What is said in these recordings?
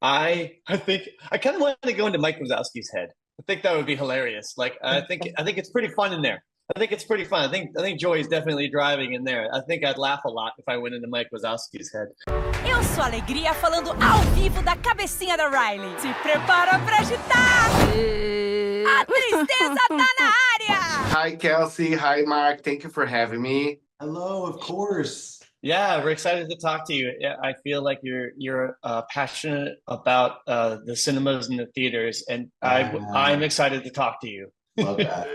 I think I kind of wanted to go into Mike Wazowski's head. I think that would be hilarious. Like I think it's pretty fun in there. I think it's pretty fun. I think Joy is definitely driving in there. I think I'd laugh a lot if I went into Mike Wazowski's head. Eu sou a Alegria falando ao vivo da cabecinha da Riley. Se prepara pra agitar! A tristeza tá na área! Hi, Kelsey. Hi, Mark. Thank you for having me. Hello, of course. Yeah, we're excited to talk to you. Yeah, I feel like you're passionate about the cinemas and the theaters, and I'm excited to talk to you. Love that.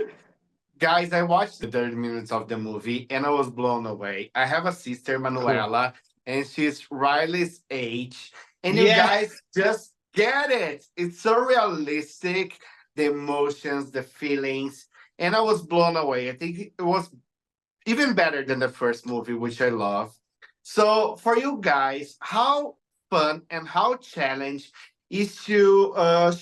Guys, I watched the 30 minutes of the movie and I was blown away. I have a sister, Manuela, and she's Riley's age. And you Yeah. guys just get it. It's so realistic, the emotions, the feelings. And I was blown away. I think it was even better than the first movie, which I love. So for you guys, how fun and how challenge is to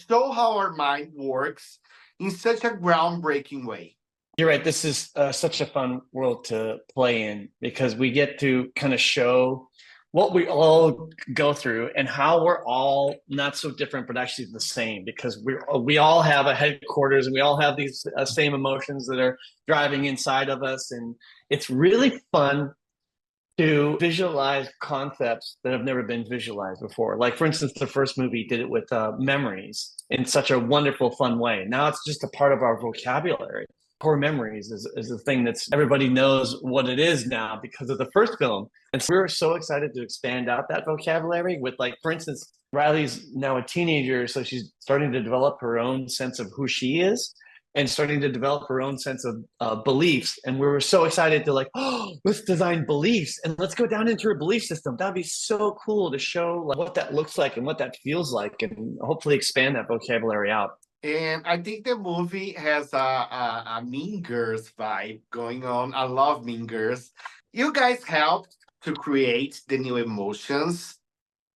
show how our mind works in such a groundbreaking way? You're right. This is such a fun world to play in because we get to kind of show what we all go through and how we're all not so different, but actually the same because we all have a headquarters and we all have these same emotions that are driving inside of us. And it's really fun to visualize concepts that have never been visualized before. Like, for instance, the first movie did it with memories in such a wonderful, fun way. Now it's just a part of our vocabulary. Core memories is a thing that's everybody knows what it is now because of the first film. And so we were so excited to expand out that vocabulary with, like, for instance, Riley's now a teenager, so she's starting to develop her own sense of who she is and starting to develop her own sense of beliefs. And we were so excited to, like, oh, let's design beliefs and let's go down into her belief system. That'd be so cool to show, like, what that looks like and what that feels like and hopefully expand that vocabulary out. And I think the movie has a Mean Girls vibe going on. I love Mean Girls. You guys helped to create the new emotions.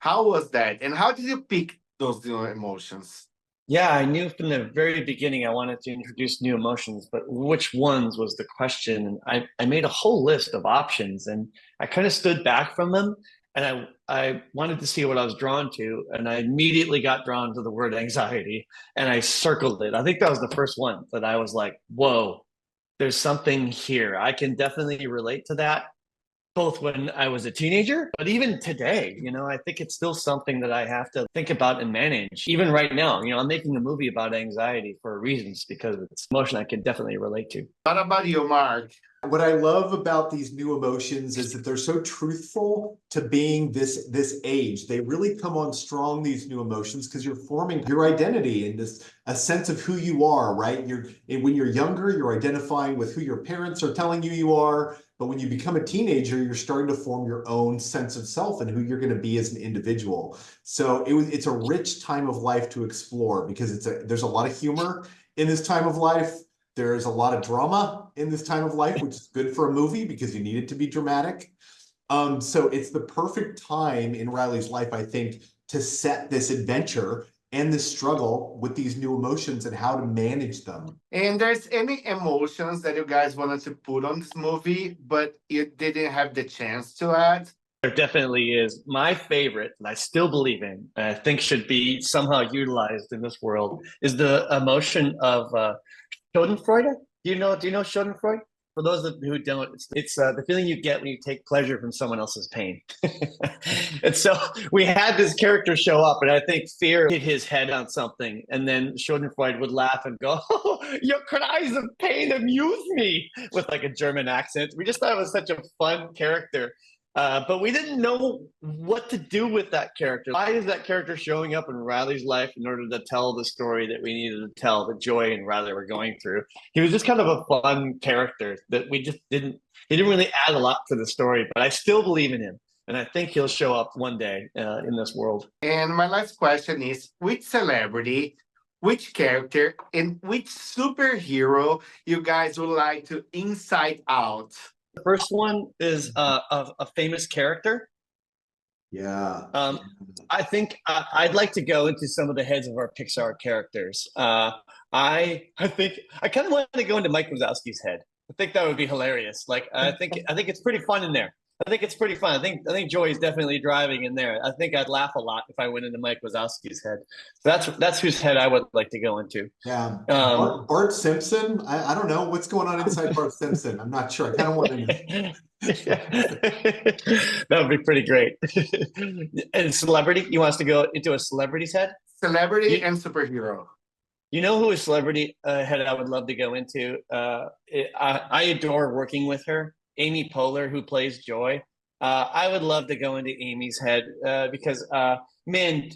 How was that? And how did you pick those new emotions? Yeah, I knew from the very beginning I wanted to introduce new emotions, but which ones was the question. And I made a whole list of options and I kind of stood back from them and I wanted to see what I was drawn to. And I immediately got drawn to the word anxiety and I circled it. I think that was the first one that I was like, whoa, there's something here. I can definitely relate to that, both when I was a teenager, but even today, I think it's still something that I have to think about and manage. Even right now, I'm making a movie about anxiety for reasons because it's emotion I can definitely relate to. What about you, Mark? What I love about these new emotions is that they're so truthful to being this age. They really come on strong, these new emotions, because you're forming your identity and a sense of who you are, right? When you're younger, you're identifying with who your parents are telling you are. But when you become a teenager, you're starting to form your own sense of self and who you're going to be as an individual. So it's a rich time of life to explore because there's a lot of humor in this time of life. There's a lot of drama in this time of life, which is good for a movie because you need it to be dramatic. So it's the perfect time in Riley's life, I think, to set this adventure and this struggle with these new emotions and how to manage them. And there's any emotions that you guys wanted to put on this movie, but you didn't have the chance to add? There definitely is. My favorite, and I still believe in, and I think should be somehow utilized in this world, is the emotion of Schadenfreude. Do you know Schadenfreude? For those who don't, it's the feeling you get when you take pleasure from someone else's pain. And so we had this character show up, and I think fear hit his head on something, and then Schadenfreude would laugh and go, "Oh, your cries of pain amuse me," with like a German accent. We just thought it was such a fun character. But we didn't know what to do with that character. Why is that character showing up in Riley's life in order to tell the story that we needed to tell, that Joy and Riley were going through? He was just kind of a fun character that he didn't really add a lot to the story, but I still believe in him. And I think he'll show up one day in this world. And my last question is, which celebrity, which character, and which superhero you guys would like to inside out? The first one is a famous character. Yeah. I think I'd like to go into some of the heads of our Pixar characters. I think I kind of want to go into Mike Wazowski's head. I think that would be hilarious. Like I think it's pretty fun in there. I think it's pretty fun. I think Joey's definitely driving in there. I think I'd laugh a lot if I went into Mike Wazowski's head. So that's whose head I would like to go into. Yeah. Um, Bart Simpson. I don't know what's going on inside Bart Simpson. I'm not sure. I kind of want to know. that would be pretty great. And celebrity, you want us to go into a celebrity's head? Celebrity You, and superhero. you know who a celebrity head I would love to go into? I adore working with her, Amy Poehler, who plays Joy. I would love to go into Amy's head because, man,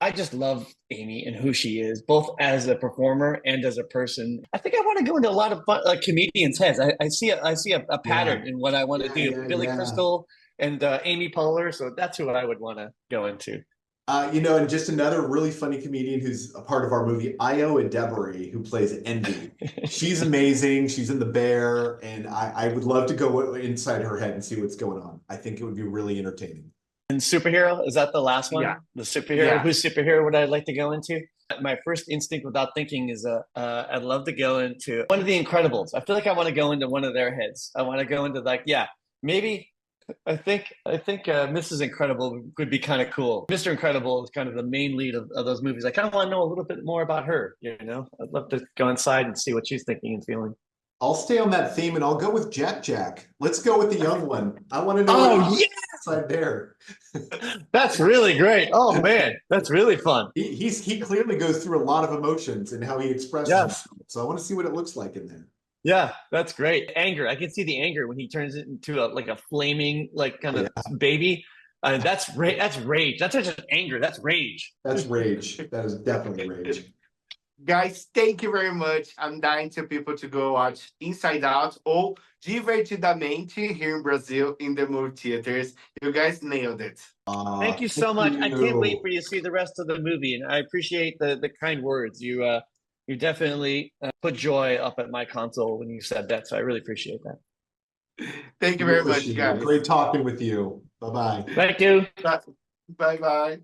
I just love Amy and who she is, both as a performer and as a person. I think I want to go into a lot of fun, like comedians' heads. I see a Yeah. pattern in what I want to do. Yeah, Billy yeah. Crystal and Amy Poehler, so that's who I would want to go into. And just another really funny comedian who's a part of our movie, Io Adebari, who plays Envy. She's amazing. She's in The Bear, and I would love to go inside her head and see what's going on. I think it would be really entertaining. And superhero, is that the last one? Yeah. The superhero. Yeah. Whose superhero would I like to go into? My first instinct without thinking is I'd love to go into one of the Incredibles. I feel like I want to go into one of their heads. I want to go into maybe I think Mrs. Incredible would be kind of cool. Mr. Incredible is kind of the main lead of those movies. I kind of want to know a little bit more about her, I'd love to go inside and see what she's thinking and feeling. I'll stay on that theme and I'll go with Jack. Let's go with the young one. I want to know Oh, yeah. inside there. That's really great. Oh man, that's really fun. He clearly goes through a lot of emotions and how he expresses Yes. himself. So I want to see what it looks like in there. Yeah, that's great. Anger. I can see the anger when he turns it into a flaming kind of baby. That's rage. That's rage. That's not just anger. That's rage. That's rage. That is definitely rage. Guys, thank you very much. I'm dying to people to go watch Inside Out or Divertidamente here in Brazil in the movie theaters. You guys nailed it. Thank you so much. I can't wait for you to see the rest of the movie, and I appreciate the kind words. You definitely put joy up at my console when you said that, so I really appreciate that. Thank you very much, guys. Great talking with you. Bye-bye. Thank you. Bye-bye.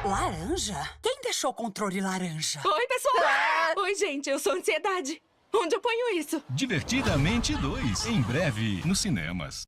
Laranja? Quem deixou o controle laranja? Oi, pessoal! Oi, gente, eu sou ansiedade. Onde eu ponho isso? Divertidamente 2, em breve nos cinemas.